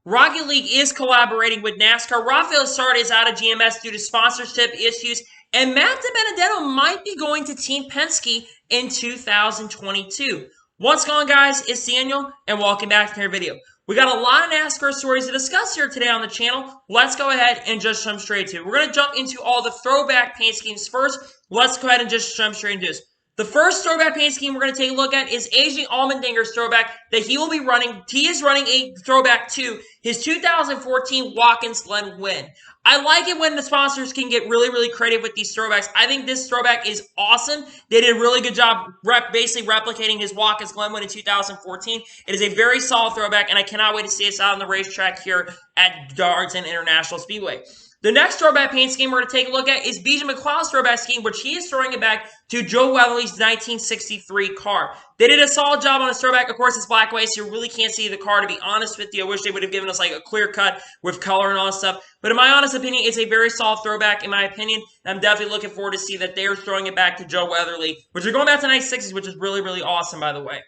Rocket League is collaborating with NASCAR. Rafael Sarandeses is out of GMS due to sponsorship issues. And Matt DiBenedetto might be going to Team Penske in 2022. What's going on, guys? It's Daniel, and welcome back to our video. We got a lot of NASCAR stories to discuss here today on the channel. Let's go ahead and just jump straight to it. We're going to jump into all the throwback paint schemes first. Let's go ahead and just jump straight into this. The first throwback paint scheme we're going to take a look at is AJ Allmendinger's throwback that he will be running. He is running a throwback to his 2014 Watkins Glen win. I like it when the sponsors can get really creative with these throwbacks. I think this throwback is awesome. They did a really good job basically replicating his Watkins Glen win in 2014. It is a very solid throwback, and I cannot wait to see us out on the racetrack here at Darlington International Speedway. The next throwback paint scheme we're going to take a look at is BJ McCloud's throwback scheme, which he is throwing it back to Joe Weatherly's 1963 car. They did a solid job on his throwback. Of course, it's black and white, so you really can't see the car, to be honest with you. I wish they would have given us like a clear cut with color and all that stuff. But in my honest opinion, it's a very solid throwback, in my opinion. And I'm definitely looking forward to see that they're throwing it back to Joe Weatherly, which are going back to 1960s, which is really awesome, by the way.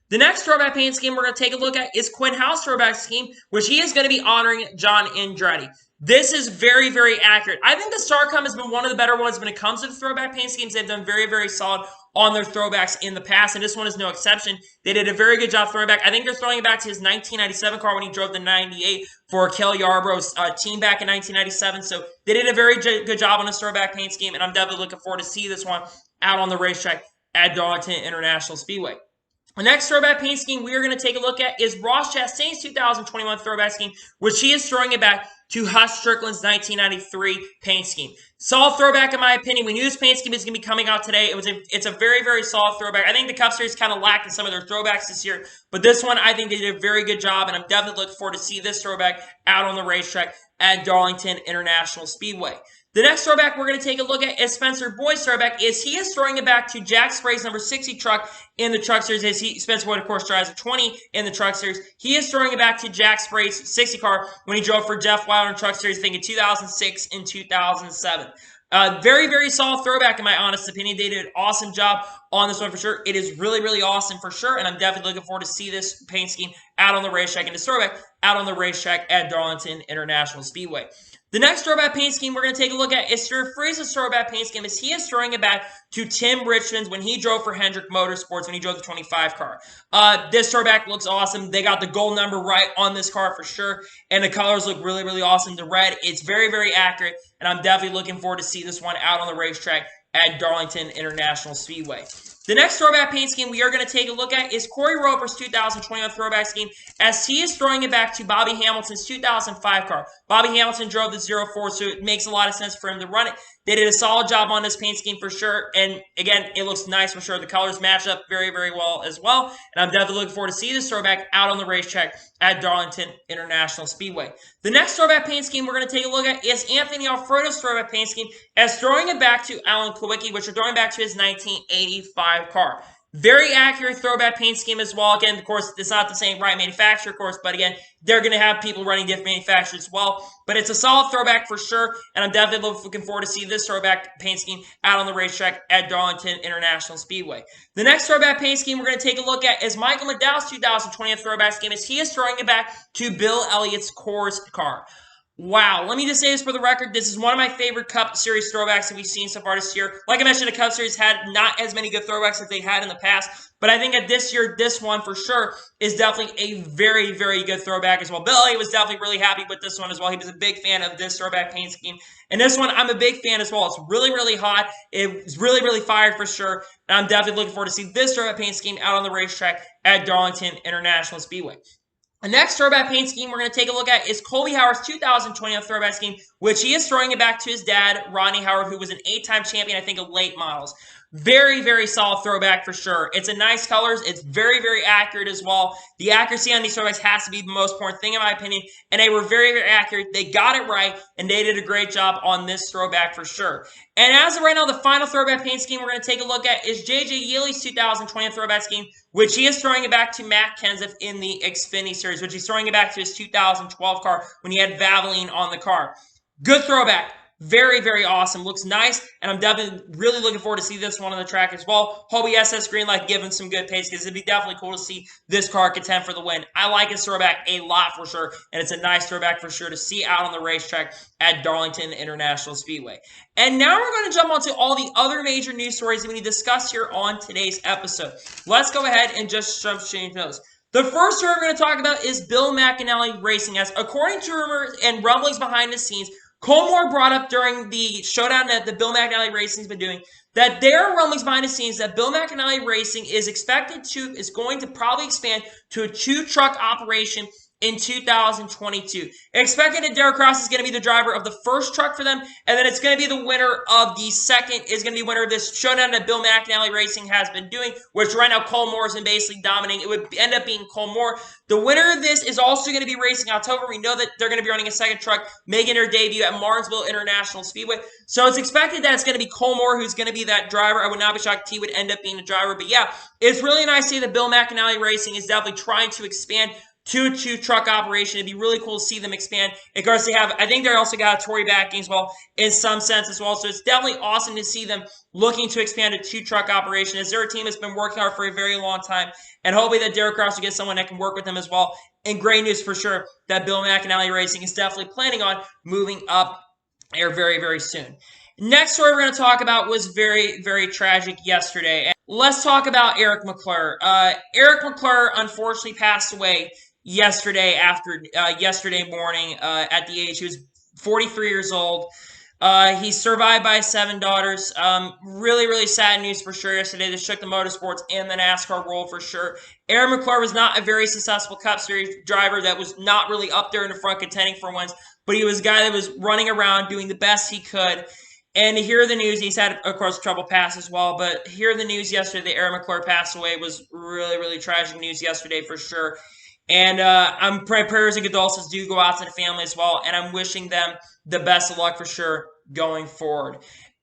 The next throwback paint scheme we're going to take a look at is Quinn House's throwback scheme, which he is going to be honoring John Andretti. This is very accurate. I think the Starcom has been one of the better ones when it comes to the throwback paint schemes. They've done very solid on their throwbacks in the past, and this one is no exception. They did a very good job throwing it back. I think they're throwing it back to his 1997 car when he drove the 98 for Kelly Yarborough's team back in 1997. So they did a very good job on this throwback paint scheme, and I'm definitely looking forward to see this one out on the racetrack at Darlington International Speedway. The next throwback paint scheme we are going to take a look at is Ross Chastain's 2021 throwback scheme, which he is throwing it back to Huss Strickland's 1993 paint scheme. Solid throwback, in my opinion. We knew this paint scheme is going to be coming out today. It's a very solid throwback. I think the Cup Series kind of lacked in some of their throwbacks this year, but this one, I think they did a very good job, and I'm definitely looking forward to see this throwback out on the racetrack at Darlington International Speedway. The next throwback we're going to take a look at is Spencer Boyd's throwback. He is throwing it back to Jack Spray's number 60 truck in the Truck Series. Spencer Boyd, of course, drives a 20 in the Truck Series. He is throwing it back to Jack Spray's 60 car when he drove for Jeff Wilder in Truck Series, I think in 2006 and 2007. Very solid throwback, in my honest opinion. They did an awesome job on this one for sure. It is really awesome for sure, and I'm definitely looking forward to see this paint scheme out on the racetrack and this throwback out on the racetrack at Darlington International Speedway. The next throwback paint scheme we're going to take a look at is Stuart Fries's throwback paint scheme, as he is throwing it back to Tim Richmond's when he drove for Hendrick Motorsports when he drove the 25 car. This throwback looks awesome. They got the gold number right on this car for sure, and the colors look really awesome. The red, it's very accurate, and I'm definitely looking forward to see this one out on the racetrack at Darlington International Speedway. The next throwback paint scheme we are going to take a look at is Corey Roper's 2021 throwback scheme, as he is throwing it back to Bobby Hamilton's 2005 car. Bobby Hamilton drove the 04, so it makes a lot of sense for him to run it. They did a solid job on this paint scheme for sure, and again, it looks nice for sure. The colors match up very well as well, and I'm definitely looking forward to see this throwback out on the racetrack at Darlington International Speedway. The next throwback paint scheme we're going to take a look at is Anthony Alfredo's throwback paint scheme, as throwing it back to Alan Kulwicki, which are throwing back to his 1985 car. Very accurate throwback paint scheme as well. Again, of course, it's not the same right manufacturer, of course, but again, they're going to have people running different manufacturers as well. But it's a solid throwback for sure, and I'm definitely looking forward to see this throwback paint scheme out on the racetrack at Darlington International Speedway. The next throwback paint scheme we're going to take a look at is Michael McDowell's 2020 throwback scheme, as he is throwing it back to Bill Elliott's Coors car. Wow, let me just say this for the record. This is one of my favorite Cup Series throwbacks that we've seen so far this year. Like I mentioned, the Cup Series had not as many good throwbacks as they had in the past, but I think that this year, this one for sure is definitely a very good throwback as well. Bill Elliott was definitely really happy with this one as well. He was a big fan of this throwback paint scheme. And this one, I'm a big fan as well. It's really hot. It's really fired for sure. And I'm definitely looking forward to see this throwback paint scheme out on the racetrack at Darlington International Speedway. The next throwback paint scheme we're going to take a look at is Colby Howard's 2020 throwback scheme, which he is throwing it back to his dad, Rodney Howard, who was an 8-time champion, I think, of late models. Very solid throwback for sure. It's a nice colors. It's very accurate as well. The accuracy on these throwbacks has to be the most important thing in my opinion, and they were very accurate. They got it right, and they did a great job on this throwback for sure. And as of right now, the final throwback paint scheme we're going to take a look at is J.J. Yealy's 2020 throwback scheme, which he is throwing it back to Matt Kenseth in the Xfinity Series, which he's throwing it back to his 2012 car when he had Valvoline on the car. Good throwback. Very, very awesome. Looks nice, and I'm definitely really looking forward to see this one on the track as well. Hope SS Greenlight giving some good pace because it'd be definitely cool to see this car contend for the win. I like his throwback a lot for sure, and it's a nice throwback for sure to see out on the racetrack at Darlington International Speedway. And now we're going to jump onto all the other major news stories that we need to discuss here on today's episode. Let's go ahead and just jump straight into those. The first story we're going to talk about is Bill McAnally Racing, as according to rumors and rumblings behind the scenes, Cole Moore brought up during the showdown that the Bill McAnally Racing's been doing that there are rumblings behind the scenes that Bill McAnally Racing is going to probably expand to a 2-truck operation in 2022. Expected that Derek Cross is going to be the driver of the first truck for them, and then it's going to be the winner of the second, is going to be winner of this showdown that Bill McAnally Racing has been doing, which right now Cole Moore has been basically dominating. It would end up being Cole Moore. The winner of this is also going to be racing October. We know that they're going to be running a second truck, making their debut at Martinsville International Speedway. So it's expected that it's going to be Cole Moore who's going to be that driver. I would not be shocked if he would end up being the driver. But yeah, it's really nice to see that Bill McAnally Racing is definitely trying to expand to a 2-truck operation. It'd be really cool to see them expand. Of course, I think they're also got a Tory backing as well, in some sense as well. So it's definitely awesome to see them looking to expand a 2-truck operation, as they're a team that's been working hard for a very long time. And hopefully that Derek Cross will get someone that can work with them as well. And great news for sure that Bill McAnally Racing is definitely planning on moving up there very, very soon. Next story we're going to talk about was very, very tragic yesterday. And let's talk about Eric McClure. Eric McClure unfortunately passed away yesterday morning at the age, he was 43 years old. He's survived by 7 daughters. Really, really sad news for sure yesterday. This shook the motorsports and the NASCAR world for sure. Eric McClure was not a very successful Cup Series driver that was not really up there in the front contending for wins, but he was a guy that was running around doing the best he could. And to hear the news, he's had, of course, trouble pass as well, but hear the news yesterday that Eric McClure passed away was really, really tragic news yesterday for sure. And I'm prayers and condolences do go out to the family as well, and I'm wishing them the best of luck for sure going forward.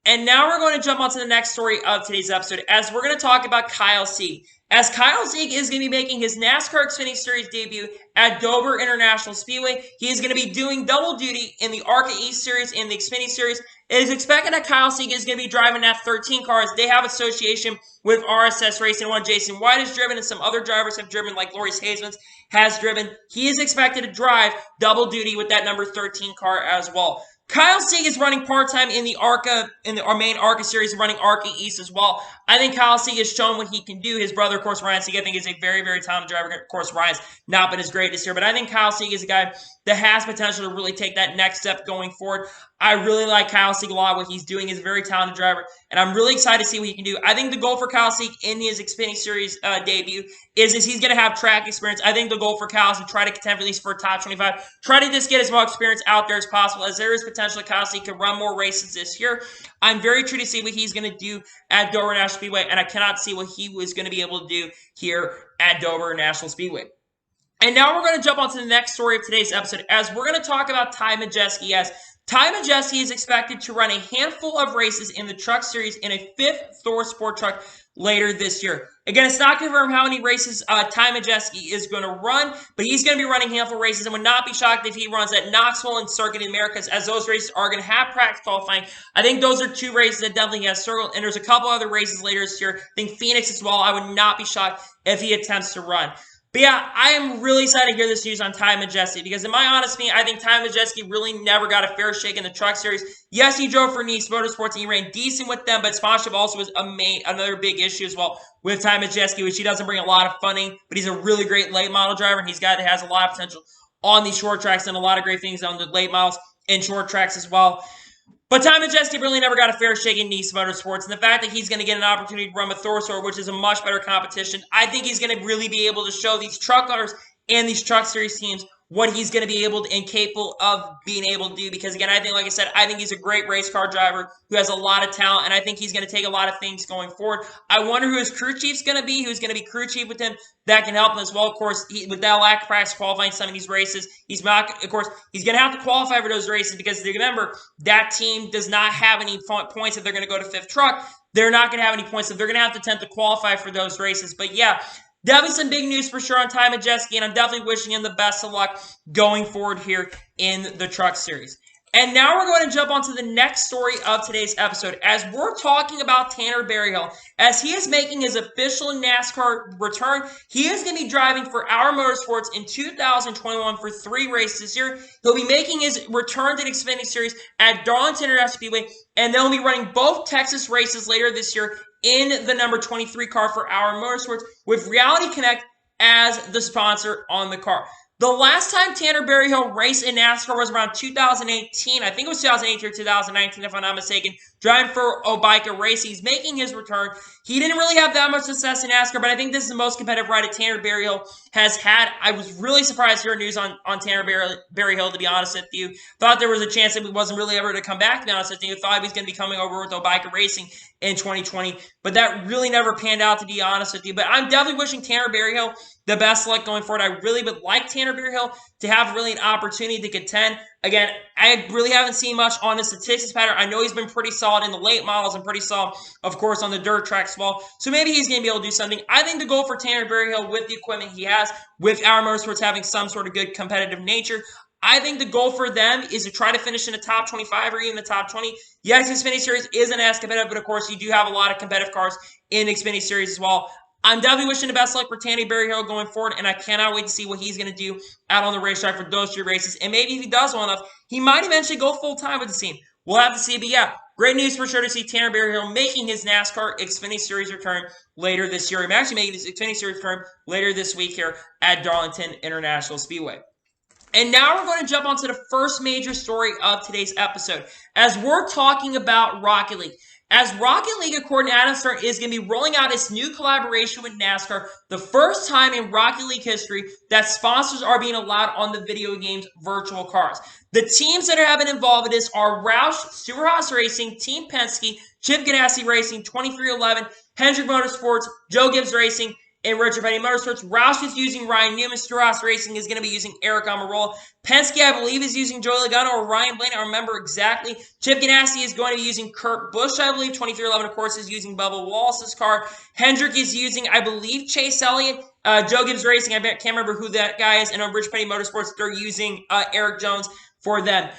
And now we're going to jump on to the next story of today's episode, as we're going to talk about Kyle Sieg. As Kyle Sieg is going to be making his NASCAR Xfinity Series debut at Dover International Speedway. He is going to be doing double duty in the ARCA East Series and the Xfinity Series. It is expected that Kyle Sieg is going to be driving that 13 cars. They have association with RSS Racing. One Jason White has driven, and some other drivers have driven, like Loris Hazeman has driven. He is expected to drive double duty with that number 13 car as well. Kyle Sieg is running part-time in the ARCA, our main ARCA series, running ARCA East as well. I think Kyle Sieg has shown what he can do. His brother, of course, Ryan Sieg, I think is a very, very talented driver. Of course, Ryan's not been as great this year, but I think Kyle Sieg is a guy that has potential to really take that next step going forward. I really like Kyle Sieg a lot. What he's doing is a very talented driver, and I'm really excited to see what he can do. I think the goal for Kyle Sieg in his Xfinity Series debut is he's going to have track experience. I think the goal for Kyle is to try to contend at least for a top 25. Try to just get as much experience out there as possible, as there is potential that Kyle Sieg can run more races this year. I'm very intrigued to see what he's going to do at Dover National Speedway, and I cannot see what he was going to be able to do here at Dover National Speedway. And now we're going to jump on to the next story of today's episode, as we're going to talk about Ty Majeski. As Ty Majeski is expected to run a handful of races in the Truck Series in a 5th Thor Sport Truck later this year. Again, it's not confirmed how many races Ty Majeski is going to run, but he's going to be running a handful of races, and would not be shocked if he runs at Knoxville and Circuit of the Americas, as those races are going to have practice qualifying. I think those are 2 races that definitely has circled, and there's a couple other races later this year. I think Phoenix as well. I would not be shocked if he attempts to run. But yeah, I am really excited to hear this news on Ty Majeski, because in my honest opinion, I think Ty Majeski really never got a fair shake in the Truck Series. Yes, he drove for Nice Motorsports and he ran decent with them, but sponsorship also was another big issue as well with Ty Majeski, which he doesn't bring a lot of funding, but he's a really great late model driver, and he's a guy that has a lot of potential on these short tracks and a lot of great things on the late models and short tracks as well. But Ty Majeski really never got a fair shake in Nice Motorsports, and the fact that he's going to get an opportunity to run with Thorsport, which is a much better competition, I think he's going to really be able to show these truck owners and these Truck Series teams what he's going to be able to and capable of being able to do. Because again, I think, like I said, I think he's a great race car driver who has a lot of talent, and I think he's going to take a lot of things going forward. I wonder who his crew chief's going to be, who's going to be crew chief with him that can help him as well. Of course, with that lack of practice qualifying some of these races, he's not, of course, he's going to have to qualify for those races, because remember, that team does not have any points if they're going to go to 5th truck. They're not going to have any points, so they're going to have to attempt to qualify for those races. But yeah, definitely some big news for sure on Ty Majeski, and I'm definitely wishing him the best of luck going forward here in the Truck Series. And now we're going to jump onto the next story of today's episode as we're talking about Tanner Berryhill. As he is making his official NASCAR return, he is going to be driving for Our Motorsports in 2021 for 3 races this year. He'll be making his return to the Xfinity Series at Darlington International Speedway, and they'll be running both Texas races later this year in the number 23 car for Our Motorsports with Reality Connect as the sponsor on the car. The last time Tanner Berryhill raced in NASCAR was around 2018. I think it was 2018 or 2019, if I'm not mistaken. Driving for McAnally Racing. He's making his return. He didn't really have that much success in NASCAR, but I think this is the most competitive ride that Tanner Berryhill has had. I was really surprised to hear news on Tanner Berryhill, to be honest with you. Thought there was a chance that he wasn't really ever to come back, to be honest with you. Thought he was going to be coming over with McAnally Racing in 2020, but that really never panned out, to be honest with you. But I'm definitely wishing Tanner Berryhill the best luck going forward. I really would like Tanner Berryhill to have really an opportunity to contend. Again, I really haven't seen much on the statistics pattern. I know he's been pretty solid in the late models and pretty solid, of course, on the dirt tracks as well. So maybe he's going to be able to do something. I think the goal for Tanner Berryhill with the equipment he has, with Our Motorsports having some sort of good competitive nature, I think the goal for them is to try to finish in the top 25 or even the top 20. Yes, the Xfinity Series isn't as competitive, but of course, you do have a lot of competitive cars in the Xfinity Series as well. I'm definitely wishing the best luck for Tanner Berryhill going forward, and I cannot wait to see what he's going to do out on the racetrack for those 3 races. And maybe if he does well enough, he might eventually go full-time with the team. We'll have to see. But yeah, great news for sure to see Tanner Berryhill making his NASCAR Xfinity Series return later this year. I'm actually making his Xfinity Series return later this week here at Darlington International Speedway. And now we're going to jump onto the first major story of today's episode, as we're talking about Rocket League. As Rocket League, according to Adam Stern, is going to be rolling out its new collaboration with NASCAR, the first time in Rocket League history that sponsors are being allowed on the video game's virtual cars. The teams that have been involved in this are Roush, Stewart-Haas Racing, Team Penske, Chip Ganassi Racing, 2311, Hendrick Motorsports, Joe Gibbs Racing, and Richard Petty Motorsports. Roush is using Ryan Newman. Stewart-Haas Racing is going to be using Eric Almirola. Penske, I believe, is using Joey Logano or Ryan Blaney. I don't remember exactly. Chip Ganassi is going to be using Kurt Busch, I believe. 2311, of course, is using Bubba Wallace's car. Hendrick is using, I believe, Chase Elliott. Joe Gibbs Racing, I can't remember who that guy is. And on Rich Petty Motorsports, they're using Eric Jones for them.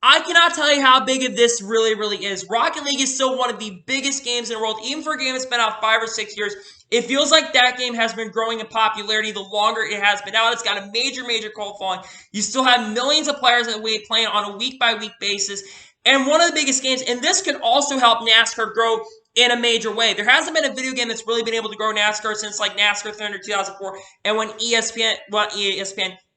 I cannot tell you how big of this really is. Rocket League is still one of the biggest games in the world. Even for a game that's been out 5 or 6 years, it feels like that game has been growing in popularity the longer it has been out. It's got a major cult following. You still have millions of players that playing on a week-by-week basis. And one of the biggest games, and this could also help NASCAR grow in a major way. There hasn't been a video game that's really been able to grow NASCAR since like NASCAR Thunder 2004 and when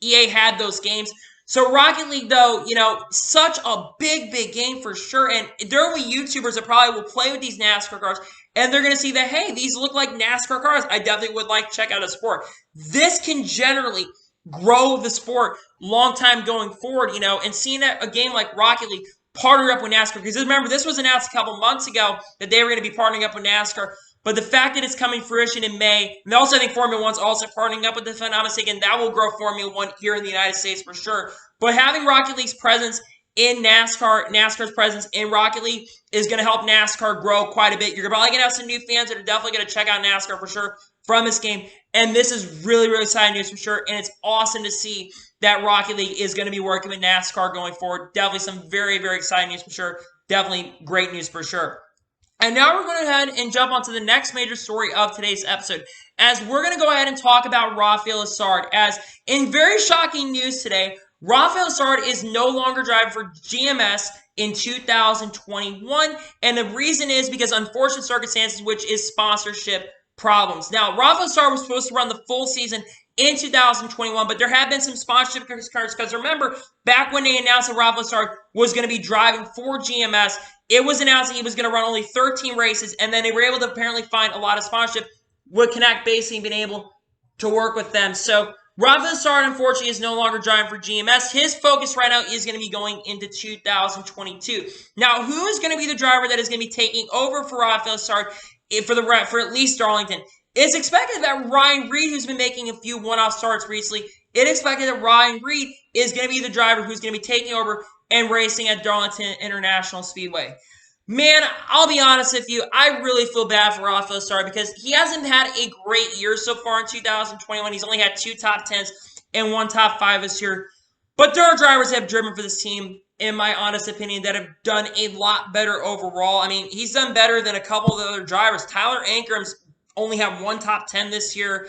EA had those games. So Rocket League, though, such a big game for sure. And there will be YouTubers that probably will play with these NASCAR cars, and they're going to see that, hey, these look like NASCAR cars. I definitely would like to check out a sport. This can generally grow the sport long time going forward, and seeing a game like Rocket League partner up with NASCAR. Because remember, this was announced a couple months ago that they were going to be partnering up with NASCAR. But the fact that it's coming fruition in May, and also I think Formula 1's also partnering up with this, if I'm not mistaken, that will grow Formula 1 here in the United States for sure. But having Rocket League's presence in NASCAR's presence in Rocket League is going to help NASCAR grow quite a bit. You're probably going to have some new fans that are definitely going to check out NASCAR for sure from this game. And this is really exciting news for sure. And it's awesome to see that Rocket League is going to be working with NASCAR going forward. Definitely some very exciting news for sure. Definitely great news for sure. And now we're going to go ahead and jump onto the next major story of today's episode, as we're going to go ahead and talk about Rafael Sarandeses. As in very shocking news today, Rafael Sarandeses is no longer driving for GMS in 2021, and the reason is because unfortunate circumstances, which is sponsorship problems. Now, Rafael Sarandeses was supposed to run the full season in 2021, but there have been some sponsorship concerns because remember, back when they announced that Rafael Sarandeses was going to be driving for GMS, it was announced that he was going to run only 13 races, and then they were able to apparently find a lot of sponsorship with Connect basically being able to work with them. So Rafael Sarandeses, unfortunately, is no longer driving for GMS. His focus right now is going to be going into 2022. Now, who is going to be the driver that is going to be taking over for Rafael Sarandeses for at least Darlington? It's expected that Ryan Reed, who's been making a few one-off starts recently, it's expected that Ryan Reed is going to be the driver who's going to be taking over and racing at Darlington International Speedway. Man, I'll be honest with you, I really feel bad for Rafael Sarandeses because he hasn't had a great year so far in 2021. He's only had 2 top 10s and 1 top 5 this year. But there are drivers that have driven for this team in my honest opinion, that have done a lot better overall. I mean, he's done better than a couple of the other drivers. Tyler Ankram's only had one top 10 this year.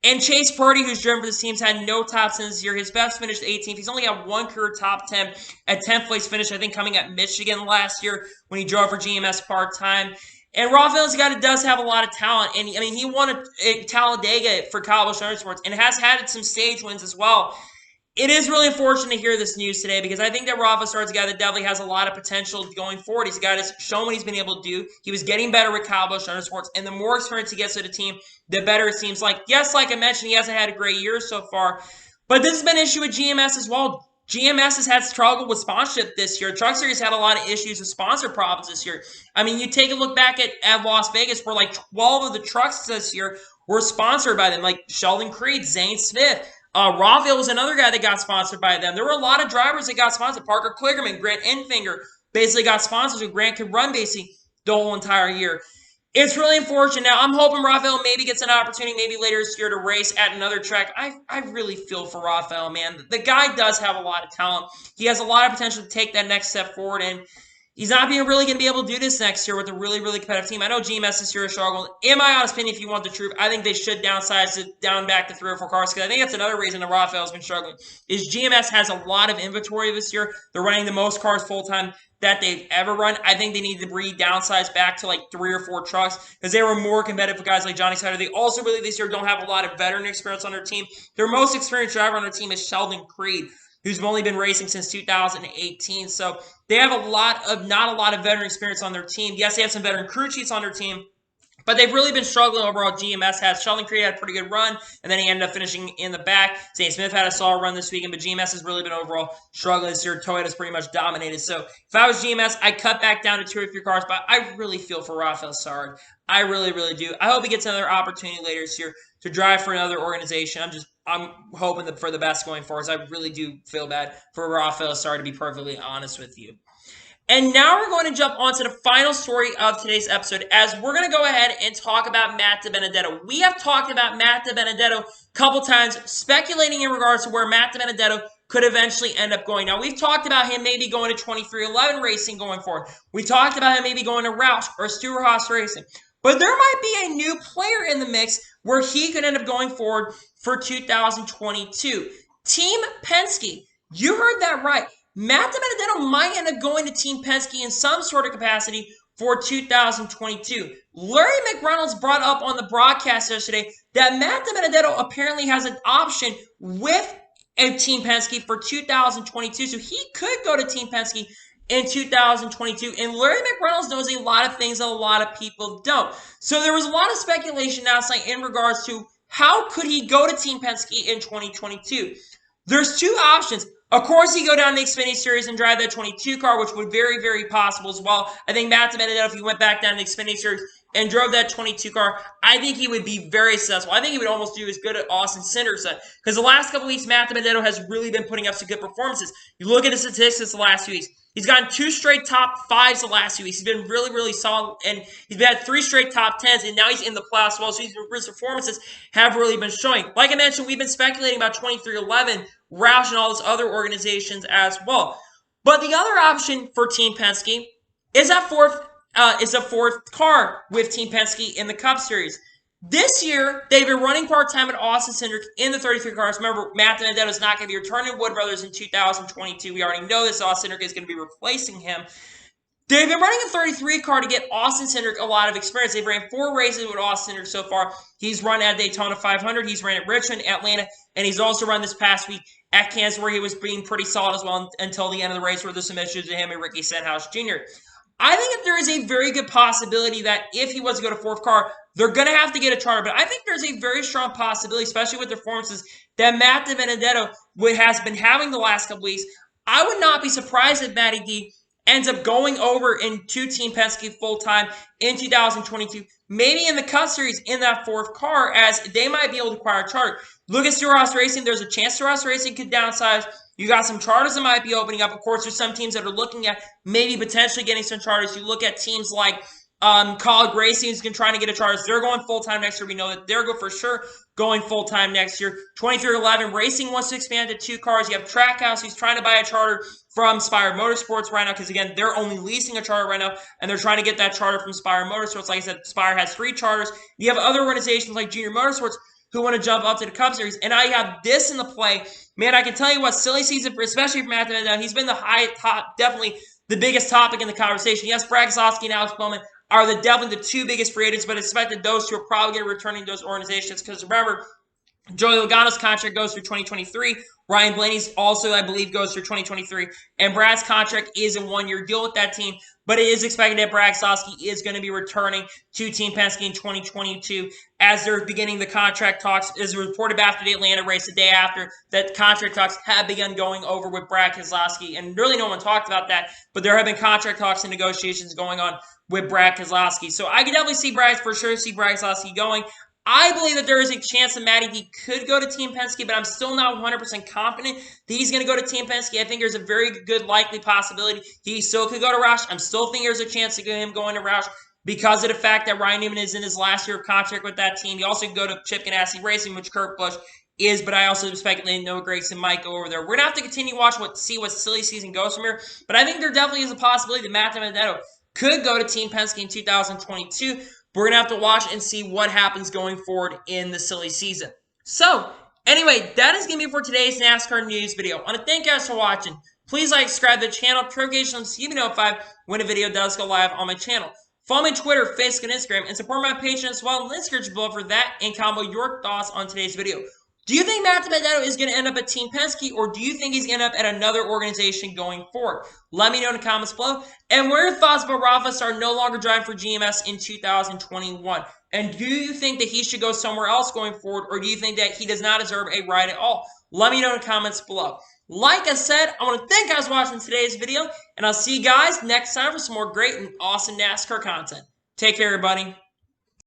And Chase Purdy, who's driven for this team, has had no top 10 this year. His best finished 18th. He's only got one career top 10 at 10th place finish, I think, coming at Michigan last year when he drove for GMS part-time. And Rafael's a guy that does have a lot of talent. And, I mean, he won a Talladega for Kyle Busch Motorsports and has had some stage wins as well. It is really unfortunate to hear this news today because I think that Rafa Sarandeses is a guy that definitely has a lot of potential going forward. He's a guy that's shown what he's been able to do. He was getting better with Kyle Busch Motorsports, and the more experience he gets with the team, the better it seems like. Yes, like I mentioned, he hasn't had a great year so far, but this has been an issue with GMS as well. GMS has had struggle with sponsorship this year. Truck Series had a lot of issues with sponsor problems this year. I mean, you take a look back at Las Vegas where like 12 of the trucks this year were sponsored by them, like Sheldon Creed, Zane Smith. Rafael was another guy that got sponsored by them. There were a lot of drivers that got sponsored. Parker Kligerman, Grant Enfinger basically got sponsored so Grant could run basically the whole entire year. It's really unfortunate. Now, I'm hoping Rafael maybe gets an opportunity maybe later this year to race at another track. I really feel for Rafael, man. The guy does have a lot of talent. He has a lot of potential to take that next step forward, and he's not really going to be able to do this next year with a really, really competitive team. I know GMS this year is struggling. In my honest opinion, if you want the truth, I think they should downsize it down back to 3 or 4 cars because I think that's another reason that Rafael's been struggling is GMS has a lot of inventory this year. They're running the most cars full-time that they've ever run. I think they need to downsize back to like 3 or 4 trucks because they were more competitive with guys like Johnny Snyder. They also really this year don't have a lot of veteran experience on their team. Their most experienced driver on their team is Sheldon Creed, who's only been racing since 2018. So they have not a lot of veteran experience on their team. Yes, they have some veteran crew chiefs on their team, but they've really been struggling overall. GMS has. Sheldon Creed had a pretty good run, and then he ended up finishing in the back. Zane Smith had a solid run this weekend, but GMS has really been overall struggling this year. Toyota's pretty much dominated. So if I was GMS, I'd cut back down to 2 or 3 cars, but I really feel for Rafael Sarandeses. I really, really do. I hope he gets another opportunity later this year to drive for another organization. I'm hoping for the best going forward. I really do feel bad for Rafael Sarandeses, to be perfectly honest with you. And now we're going to jump on to the final story of today's episode as we're going to go ahead and talk about Matt DiBenedetto. We have talked about Matt DiBenedetto a couple times, speculating in regards to where Matt DiBenedetto could eventually end up going. Now, we've talked about him maybe going to 2311 Racing going forward. We talked about him maybe going to Roush or Stewart-Haas Racing. But there might be a new player in the mix where he could end up going forward for 2022. Team Penske. You heard that right. Matt DiBenedetto might end up going to Team Penske in some sort of capacity for 2022. Larry McReynolds brought up on the broadcast yesterday that Matt DiBenedetto apparently has an option with a Team Penske for 2022. So he could go to Team Penske in 2022. And Larry McReynolds knows a lot of things that a lot of people don't. So there was a lot of speculation now in regards to how could he go to Team Penske in 2022. There's 2 options. Of course, he go down the Xfinity Series and drive that 22 car, which would be very, very possible as well. I think Matt DiBenedetto, if he went back down the Xfinity Series and drove that 22 car, I think he would be very successful. I think he would almost do as good at Austin Cindric said. Because the last couple weeks, Matt DiBenedetto has really been putting up some good performances. You look at his statistics the last few weeks. He's gotten 2 straight top 5s the last few weeks. He's been really, really solid, and he's had 3 straight top 10s, and now he's in the playoffs as well. So his performances have really been showing. Like I mentioned, we've been speculating about 2311, Roush, and all those other organizations as well. But the other option for Team Penske is a fourth car with Team Penske in the Cup Series. This year, they've been running part-time at Austin Cindric in the 33 cars. Remember, Matt DiBenedetto is not going to be returning Wood Brothers in 2022. We already know this. Austin Cindric is going to be replacing him. They've been running a 33 car to get Austin Cindric a lot of experience. They've ran 4 races with Austin Cindric so far. He's run at Daytona 500. He's ran at Richmond, Atlanta, and he's also run this past week at Kansas where he was being pretty solid as well until the end of the race where there's some issues with him and Ricky Stenhouse Jr. I think that there is a very good possibility that if he was to go to 4th car, they're going to have to get a charter. But I think there's a very strong possibility, especially with the performances that Matt DiBenedetto has been having the last couple weeks. I would not be surprised if Matty D ends up going over into Team Penske full-time in 2022, maybe in the Cup Series in that 4th car, as they might be able to acquire a charter. Look at Stewart-Haas Racing. There's a chance Stewart-Haas Racing could downsize. You got some charters that might be opening up. Of course, there's some teams that are looking at maybe potentially getting some charters. You look at teams like College Racing is trying to get a charter. So they're going full-time next year. We know that they're for sure going full-time next year. 2311 Racing wants to expand to 2 cars. You have Trackhouse, who's trying to buy a charter from Spire Motorsports right now because, again, they're only leasing a charter right now, and they're trying to get that charter from Spire Motorsports. Like I said, Spire has 3 charters. You have other organizations like Junior Motorsports who want to jump up to the Cup Series, and now you have this in the play. Man, I can tell you what, silly season, especially for Matt DiBenedetto, he's been the top, definitely the biggest topic in the conversation. Yes, Brad Keselowski and Alex Bowman are definitely the 2 biggest free agents, but expected those 2 are probably going to returning to those organizations because remember, Joey Logano's contract goes through 2023. Ryan Blaney's also, I believe, goes through 2023. And Brad's contract is a 1-year deal with that team. But it is expected that Brad Keselowski is going to be returning to Team Penske in 2022 as they're beginning the contract talks. As reported after the Atlanta race, the day after, that contract talks have begun going over with Brad Keselowski. And really no one talked about that. But there have been contract talks and negotiations going on with Brad Keselowski. So I can definitely see Brad Keselowski going. I believe that there is a chance that Matty D could go to Team Penske, but I'm still not 100% confident that he's going to go to Team Penske. I think there's a very good likely possibility he still could go to Roush. I'm still thinking there's a chance of him going to Roush because of the fact that Ryan Newman is in his last year of contract with that team. He also could go to Chip Ganassi Racing, which Kurt Busch is, but I also speculating Noah Gragson might go over there. We're going to have to continue watching see what silly season goes from here, but I think there definitely is a possibility that Matt DiBenedetto could go to Team Penske in 2022. We're going to have to watch and see what happens going forward in the silly season. So, anyway, that is going to be for today's NASCAR news video. I want to thank you guys for watching. Please like, subscribe to the channel, turn notifications so you be notified when a video does go live on my channel. Follow me on Twitter, Facebook, and Instagram, and support my Patreon as well. Links are below for that and comment your thoughts on today's video. Do you think Matt DiBenedetto is going to end up at Team Penske, or do you think he's going to end up at another organization going forward? Let me know in the comments below. And what are your thoughts about Rafael Sarandeses no longer driving for GMS in 2021? And do you think that he should go somewhere else going forward, or do you think that he does not deserve a ride at all? Let me know in the comments below. Like I said, I want to thank you guys for watching today's video, and I'll see you guys next time for some more great and awesome NASCAR content. Take care, everybody.